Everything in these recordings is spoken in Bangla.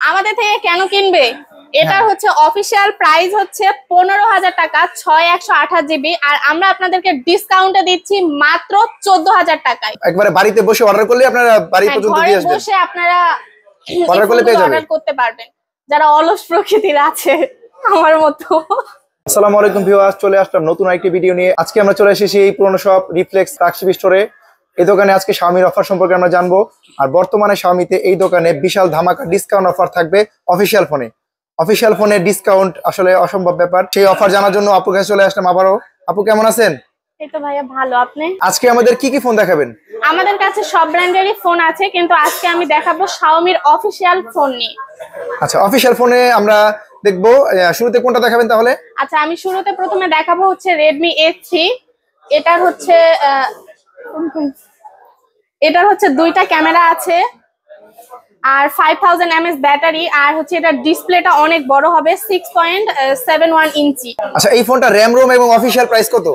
আমাদের থেকে কেন কিনবে? এটার হচ্ছে অফিসিয়াল প্রাইস হচ্ছে 15,000 টাকা 6128 জিবি, আর আমরা আপনাদেরকে ডিসকাউন্টে দিচ্ছি মাত্র 14,000 টাকায়। একবারে বাড়িতে বসে অর্ডার করলে আপনারা বাড়ি পর্যন্ত দিয়ে আসবেন। বসে আপনারা অর্ডার করলে পেয়ে যাবেন, অর্ডার করতে পারবেন যারা অলস প্রকৃতির আছে আমার মতো। আসসালামু আলাইকুম ভিউয়ার্স, চলে আসলাম নতুন আরেকটি ভিডিও নিয়ে। আজকে আমরা চলে এসেছি এই পুরনো শপ রিফ্লেক্স ফ্ল্যাগশিপ স্টোরে। এই দোকানে আজকে Xiaomi অফার সম্পর্কে আমরা জানবো। আর বর্তমানে Xiaomi-তে এই দোকানে বিশাল ধামাকা ডিসকাউন্ট অফার থাকবে অফিসিয়াল ফোনে। অফিসিয়াল ফোনে ডিসকাউন্ট আসলে অসম্ভব ব্যাপার। সেই অফার জানার জন্য আপুর কাছে চলে আসলাম আবারও। আপু কেমন আছেন? এই তো ভাইয়া ভালো, আপনি? আজকে আমাদের কি কি ফোন দেখাবেন? আমাদের কাছে সব ব্র্যান্ডেরই ফোন আছে, কিন্তু আজকে আমি দেখাবো Xiaomi-র অফিসিয়াল ফোন নিয়ে। আচ্ছা, অফিসিয়াল ফোনে আমরা দেখবো। শুরুতে কোনটা দেখাবেন তাহলে? আচ্ছা, আমি শুরুতে প্রথমে দেখাবো হচ্ছে Redmi A3। এটার হচ্ছে দুইটা ক্যামেরা আছে আর 5000 mAh ব্যাটারি, আর হচ্ছে এটার ডিসপ্লেটা অনেক বড় হবে, 6.71 ইঞ্চি। আচ্ছা, এই ফোনটা RAM ROM এবং অফিসিয়াল প্রাইস কত?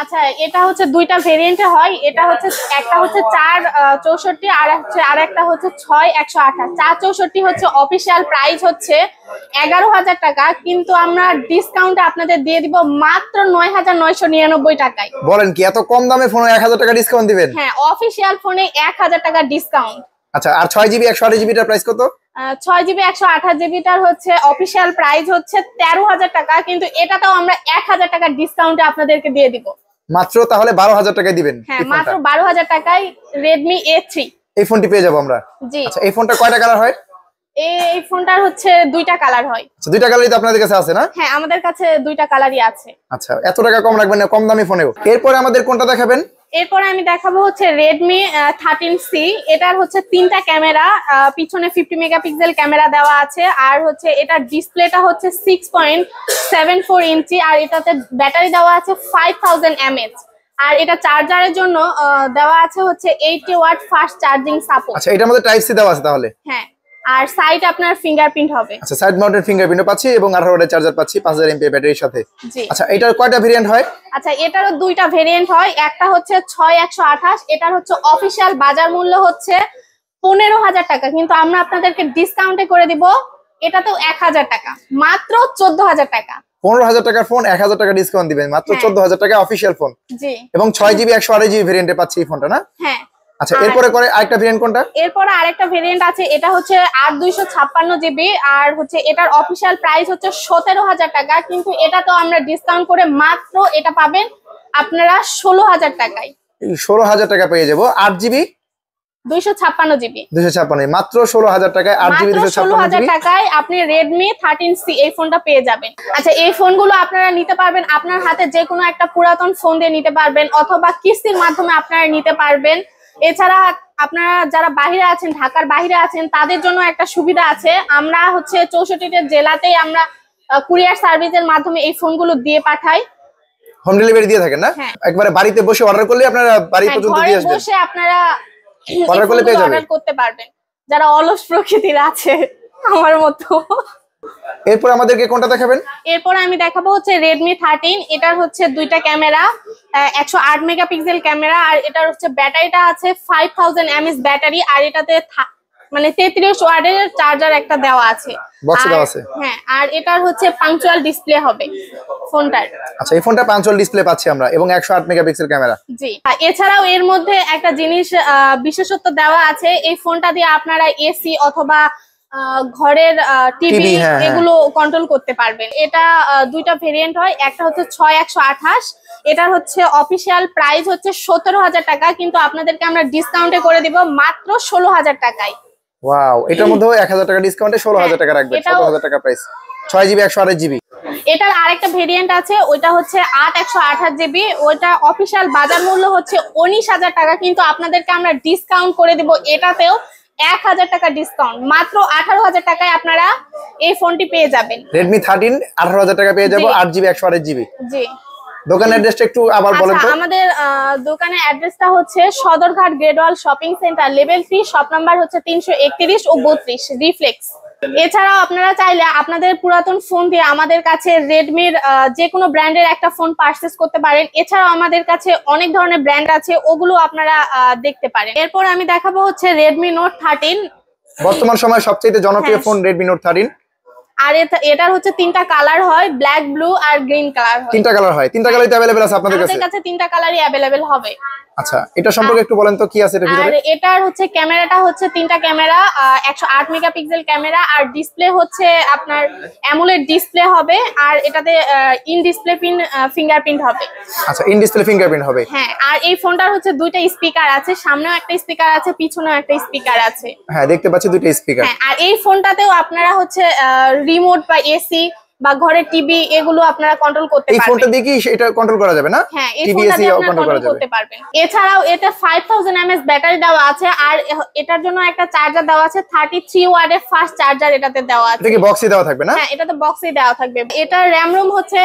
আচ্ছা, এটা হচ্ছে দুইটা ভেরিয়েন্টে হয়। এটা হচ্ছে একটা হচ্ছে 464 আর একটা হচ্ছে 6128। 464 হচ্ছে অফিসিয়াল প্রাইস হচ্ছে 11,000 টাকা, কিন্তু আমরা ডিসকাউন্টে আপনাদের দিয়ে দিব মাত্র 9,999 টাকায়। বলেন কি, এত কম দামে ফোনে 1000 টাকা ডিসকাউন্ট দিবেন? হ্যাঁ, অফিসিয়াল ফোনে 1000 টাকা ডিসকাউন্ট। আচ্ছা, আর 6GB 128GB টার প্রাইস কত? 6GB 128GB টার হচ্ছে অফিসিয়াল প্রাইস হচ্ছে 13,000 টাকা, কিন্তু এটাতেও আমরা 1000 টাকা ডিসকাউন্টে আপনাদেরকে দিয়ে দিব। মাত্র তাহলে 12,000 টাকায় দিবেন? হ্যাঁ, মাত্র 12,000 টাকায় Redmi A3 এই ফোনটি পেয়ে যাবো আমরা। জি। আচ্ছা, এই ফোনটা কয়টা কালার হয়? এই ফোনটার হচ্ছে দুইটা কালার হয়। আচ্ছা, দুইটা কালারই তো আপনাদের কাছে আছে না? হ্যাঁ, আমাদের কাছে দুইটা কালারই আছে। আচ্ছা, এত টাকা কম রাখবেন না কম দামি ফোনেও। এরপরে আমাদের কোনটা দেখাবেন? এরপরে আমি দেখাবো হচ্ছে Redmi 13C। এটার হচ্ছে তিনটা ক্যামেরা, পিছনে 50 মেগাপিক্সেল ক্যামেরা দেওয়া আছে, আর হচ্ছে এটার ডিসপ্লেটা হচ্ছে 6.74 ইঞ্চি, আর এটাতে ব্যাটারি দেওয়া আছে 5000 mAh, আর এটা চার্জারের জন্য দেওয়া আছে হচ্ছে 80 ওয়াট ফাস্ট চার্জিং সাপোর্ট। আচ্ছা, এটার মধ্যে টাইপ সি দেওয়া আছে তাহলে? হ্যাঁ, আর সাইড আপনার ফিঙ্গারপ্রিন্ট হবে। আচ্ছা, সাইড মাউন্টেড ফিঙ্গারপ্রিন্ট পাচ্ছি এবং 18 ওয়াটের চার্জার পাচ্ছি 5000 mAh ব্যাটারির সাথে। জি। আচ্ছা, এটার কয়টা ভেরিয়েন্ট হয়? আচ্ছা, এটারও দুইটা ভেরিয়েন্ট হয়। একটা হচ্ছে 6128, এটার হচ্ছে অফিসিয়াল বাজার মূল্য হচ্ছে 15,000 টাকা, কিন্তু আমরা আপনাদেরকে ডিসকাউন্টে করে দিব এটাতেও 1000 টাকা, মাত্র 14,000 টাকা। 15,000 টাকার ফোন 1000 টাকা ডিসকাউন্ট দিবেন, মাত্র 14,000 টাকা অফিসিয়াল ফোন। জি। এবং 6GB 128GB ভেরিয়েন্টে পাচ্ছি এই ফোনটা না? হ্যাঁ। আচ্ছা, এরপরে আরেকটা ভেরিয়েন্ট কোনটা? এরপরে আরেকটা ভেরিয়েন্ট আছে, এটা হচ্ছে 8256GB, আর হচ্ছে এটার অফিসিয়াল প্রাইস হচ্ছে 17,000 টাকা, কিন্তু এটা তো আমরা ডিসকাউন্ট করে মাত্র এটা পাবেন আপনারা 16,000 টাকায়। এই 16,000 টাকা পেয়ে যাবো 8GB 256GB 256, মাত্র 16,000 টাকায় 8GB 256 টাকায় আপনি Redmi 13C এই ফোনটা পেয়ে যাবেন। আচ্ছা, এই ফোনগুলো আপনারা নিতে পারবেন আপনার হাতে যে কোনো একটা পুরাতন ফোন দিয়ে নিতে পারবেন, অথবা কিস্তির মাধ্যমে আপনারা নিতে পারবেন। এছাড়া আপনারা যারা বাইরে আছেন, ঢাকার বাইরে আছেন, তাদের জন্য একটা সুবিধা আছে। আমরা হচ্ছে 64টা জেলাতেই আমরা কুরিয়ার সার্ভিসের মাধ্যমে এই ফোনগুলো দিয়ে পাঠাই। হোম ডেলিভারি দিয়ে থাকেন না? একবারে বাড়িতে বসে অর্ডার করলে আপনারা বাড়ি পর্যন্ত দিয়ে আসবেন। বসে আপনারা অর্ডার করলে পেয়ে যাবেন, অর্ডার করতে পারবেন যারা অলস প্রকৃতির আছে আমার মতো। এরপর আমাদেরকে কোনটা দেখাবেন? এরপর আমি দেখাবো হচ্ছে Redmi 13। এটার হচ্ছে দুইটা ক্যামেরা, 108 মেগাপিক্সেল ক্যামেরা, আর এটার হচ্ছে ব্যাটারিটা আছে 5000 mAh ব্যাটারি, আর এটাতে মানে 33 ওয়াটের চার্জার একটা দেওয়া আছে, বক্সে দেওয়া আছে। হ্যাঁ, আর এটার হচ্ছে পাঞ্চুয়াল ডিসপ্লে হবে ফোনটার। আচ্ছা, এই ফোনটা পাঞ্চুয়াল ডিসপ্লে পাচ্ছি আমরা এবং 108 মেগাপিক্সেল ক্যামেরা। জি। এছাড়াও এর মধ্যে একটা জিনিস বিশেষত্ব দেওয়া আছে, এই ফোনটা দিয়ে আপনারা এসি অথবা ঘরের টিভি এগুলো কন্ট্রোল করতে পারবেন। এটা দুইটা ভেরিয়েন্ট হয়, একটা হচ্ছে 6128, এটার হচ্ছে অফিসিয়াল প্রাইস হচ্ছে 17,000 টাকা, কিন্তু আপনাদেরকে আমরা ডিসকাউন্টে করে দিব মাত্র 16,000 টাকায়। ওয়াও, এটার মধ্যে 1000 টাকা ডিসকাউন্টে 16,000 টাকা রাখবেন, 17,000 টাকা প্রাইস। 6GB 128GB। এটার আরেকটা ভেরিয়েন্ট আছে, ওইটা হচ্ছে 8128GB, ওইটা অফিসিয়াল বাজার মূল্য হচ্ছে 19,000 টাকা, কিন্তু আপনাদেরকে আমরা ডিসকাউন্ট করে দিব এটাতেও 1000 টাকা ডিসকাউন্ট, মাত্র 18,000 টাকায় আপনারা এই ফোনটি পেয়ে যাবেন। Redmi 13 18,000 টাকা পেয়ে যাবো, 8GB 128GB। জি। দোকানের অ্যাড্রেসটা একটু আবার বলেন তো। আমাদের দোকানের অ্যাড্রেসটা হচ্ছে Sadarghat গ্রেডওয়াল shopping centre, level 3, shop number হচ্ছে 331 ও 32, রিফ্লেক্স। এছাড়াও আপনারা চাইলে আপনাদের পুরাতন ফোন দিয়ে আমাদের কাছে রেডমির যে কোনো ব্র্যান্ডের একটা ফোন পারচেজ করতে পারেন। এছাড়াও আমাদের কাছে অনেক ধরনের ব্র্যান্ড আছে, ওগুলো আপনারা দেখতে পারেন। এরপর আমি দেখাবো হচ্ছে Redmi Note 13। বর্তমান সময়ে সবচেয়ে জনপ্রিয় হ্যাঁ। Phone Redmi Note 13। আর এটার হচ্ছে 3টা কালার হয়, ব্ল্যাক, ব্লু আর গ্রিন কালার হয়। 3টা কালার হয়, 3টা কালারই তো अवेलेबल আছে আপনাদের কাছে? আমাদের কাছে 3টা কালারই अवेलेबल হবে। আচ্ছা, এটা সম্পর্কে একটু বলেন তো কি আছে এর আর ভিতরে? এটার হচ্ছে ক্যামেরাটা হচ্ছে 3টা ক্যামেরা, 108 মেগাপিক্সেল ক্যামেরা, আর ডিসপ্লে হচ্ছে আপনার অ্যামোলেড ডিসপ্লে হবে, আর এটাতে ইন ডিসপ্লে ফিঙ্গারপ্রিন্ট হবে। আচ্ছা, ইন ডিসপ্লে ফিঙ্গারপ্রিন্ট হবে। হ্যাঁ, আর এই ফোনটার হচ্ছে 2টা স্পিকার আছে, সামনেও একটা স্পিকার আছে, পিছনেও একটা স্পিকার আছে। হ্যাঁ, দেখতে পাচ্ছি 2টা স্পিকার। হ্যাঁ, আর এই ফোনটাতেও আপনারা হচ্ছে রিমোট বা এসি বা ঘরের টিভি এগুলো আপনারা কন্ট্রোল করতে এই পারবেন। ফোনটা দিয়ে কি এটা কন্ট্রোল করা যাবে না? হ্যাঁ, এই টিভি ফোনটা এসি দিয়ে আপনারা কন্ট্রোল করা কন্ট্রোল যাবে। করতে পারবেন। এছাড়াও এটা 5000 mAh ব্যাটারি দেওয়া আছে, আর এটার জন্য একটা চার্জার দেওয়া আছে, 33 ওয়াটের ফাস্ট চার্জার এটাতে দেওয়া আছে। এটা কি বক্সে দেওয়া থাকবে না? হ্যাঁ, এটাতে বক্সেই দেওয়া থাকবে। এটার র‍্যাম রোম হচ্ছে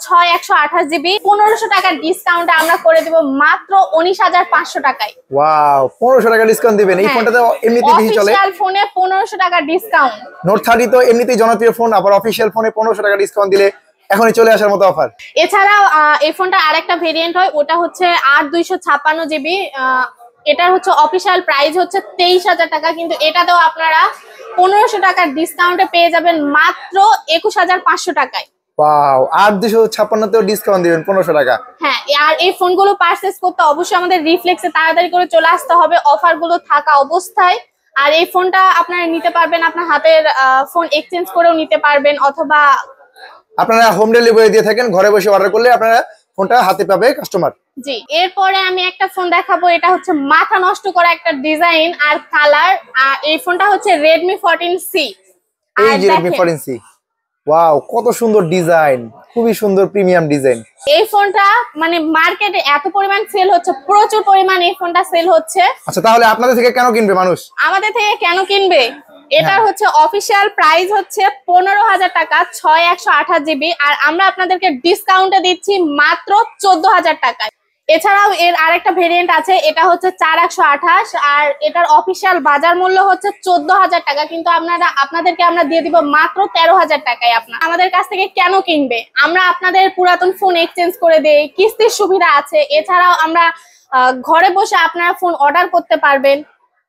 6128 জিবি। 1500 টাকার ডিসকাউন্টে আমরা করে দেব মাত্র 19500 টাকায়। ওয়াও, 1500 টাকা ডিসকাউন্ট দিবেন এই ফোনটাতে? এমনিতেই বেশি চলে। অফিশিয়াল ফোনে 1500 টাকা ডিসকাউন্ট। Note 30 তো এমনিতেই জনপ্রিয় ফোন, আবার অফিশিয়াল ফোনে 1500 টাকা ডিসকাউন্ট দিলে এখনই চলে আসার মতো অফার। এছাড়াও এই ফোনটা আরেকটা ভেরিয়েন্ট হয়, ওটা হচ্ছে 8256 জিবি। এটার হচ্ছে অফিশিয়াল প্রাইস হচ্ছে 23000 টাকা, কিন্তু এটাতেও আপনারা 1500 টাকার ডিসকাউন্টে পেয়ে যাবেন মাত্র 21500 টাকায়। ওয়াও, আর 256 তেও ডিসকাউন্ট দিবেন 1500 টাকা। হ্যাঁ, আর এই ফোনগুলো পারচেজ করতে অবশ্যই আমাদের রিফ্লেক্সে তাড়াতাড়ি করে চলে আসতে হবে, অফারগুলো থাকা অবস্থায়। আর এই ফোনটা আপনারা নিতে পারবেন, আপনার হাতের ফোন এক্সচেঞ্জ করেও নিতে পারবেন, অথবা আপনারা হোম ডেলিভারি দিয়ে থাকেন, ঘরে বসে অর্ডার করলে আপনারা ফোনটা হাতে পাবে কাস্টমার। জি। এরপরে আমি একটা ফোন দেখাবো, এটা হচ্ছে মাথা নষ্ট করা একটা ডিজাইন আর কালার। এই ফোনটা হচ্ছে Redmi 14C। এই যে Redmi 14C, ওয়াও কত সুন্দর ডিজাইন, খুবই সুন্দর প্রিমিয়াম ডিজাইন। এই ফোনটা মানে মার্কেটে এত পরিমাণ সেল হচ্ছে, প্রচুর পরিমাণ এই ফোনটা সেল হচ্ছে। আচ্ছা, তাহলে আপনাদের থেকে কেন কিনবে মানুষ? আমাদের থেকে কেন কিনবে? এটার হচ্ছে অফিশিয়াল প্রাইস হচ্ছে 15000 টাকা, 6128 জিবি, আর আমরা আপনাদেরকে ডিসকাউন্টে দিচ্ছি মাত্র 14000 টাকায়। এছাড়াও এর আরেকটা ভেরিয়েন্ট আছে, এটা হচ্ছে 4128, আর এটার অফিশিয়াল বাজার মূল্য হচ্ছে 14000 টাকা, কিন্তু আপনাদেরকে আমরা দিয়ে দিব মাত্র 13000 টাকায়। আমাদের কাছ থেকে কেন কিনবে? আমরা আপনাদের পুরাতন ফোন এক্সচেঞ্জ করে দেই, কিস্তির সুবিধা আছে। এছাড়াও আমরা ঘরে বসে আপনারা ফোন অর্ডার করতে পারবেন,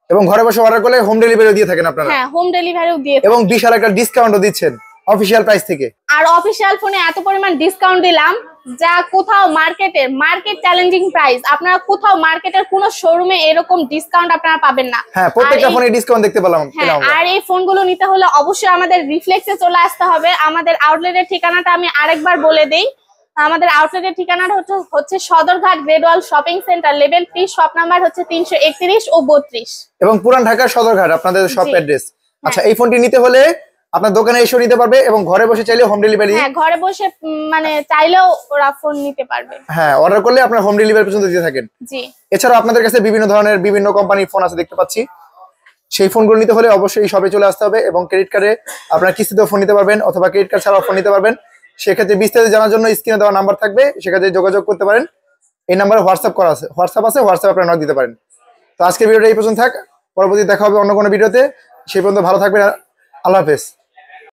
এবং ঘরে বসে অর্ডার করলে হোম ডেলিভারিও দিয়ে থাকেন আপনারা। হ্যাঁ, হোম ডেলিভারিও দিয়ে এবং বিশাল একটা ডিসকাউন্টও দিচ্ছেন অফিশিয়াল প্রাইস থেকে। আর অফিশিয়াল ফোনে এত পরিমাণ ডিসকাউন্ট দিলাম যা কোথাও মার্কেট চ্যালেঞ্জিং প্রাইস। আপনারা কোথাও মার্কেটের কোনো শোরুমে এরকম ডিসকাউন্ট আপনারা পাবেন না। হ্যাঁ, প্রত্যেকটা ফোনে ডিসকাউন্ট দেখতে পেলাম। হ্যাঁ, আর এই ফোনগুলো নিতে হলে অবশ্যই আমাদের রিফ্লেক্সে চলে আসতে হবে। আমাদের আউটলেটের ঠিকানাটা আমি আরেকবার বলে দেই। আমাদের আউটলেটের ঠিকানাটা হচ্ছে Sadarghat গ্রেডওয়াল shopping centre, level 3, shop number হচ্ছে 331 ও 32, এবং পুরান ঢাকার সদরঘাট আপনাদের শপ অ্যাড্রেস। আচ্ছা, এই ফোনটি নিতে হলে আপনার দোকানে এসে নিতে পারবে, এবং ঘরে বসে চাইলে হোম ডেলিভারি। হ্যাঁ, ঘরে বসে মানে চাইলেও ওরা ফোন নিতে পারবে। হ্যাঁ, অর্ডার করলে আপনার হোম ডেলিভারি পর্যন্ত দিয়ে থাকেন। জি। এছাড়াও আপনাদের কাছে বিভিন্ন ধরনের বিভিন্ন কোম্পানির ফোন আছে দেখতে পাচ্ছি। সেই ফোনগুলো নিতে হলে অবশ্যই শপে চলে আসতে হবে, এবং ক্রেডিট কার্ডে আপনারা কিস্তিতেও ফোন নিতে পারবেন, অথবা ক্রেডিট কার্ড ছাড়াও ফোন নিতে পারবেন। সেক্ষেত্রে বিস্তারিত জানার জন্য স্ক্রিনে দেওয়া নাম্বার থাকবে, সেক্ষেত্রে যোগাযোগ করতে পারেন। এই নাম্বারে হোয়াটসঅ্যাপ আছে, হোয়াটসঅ্যাপ আপনারা নক দিতে পারেন। তো আজকের ভিডিওটা এই পর্যন্ত থাক, পরবর্তী দেখা হবে অন্য কোনো ভিডিওতে। সেই পর্যন্ত ভালো থাকবেন, আল্লাহ হাফেজ।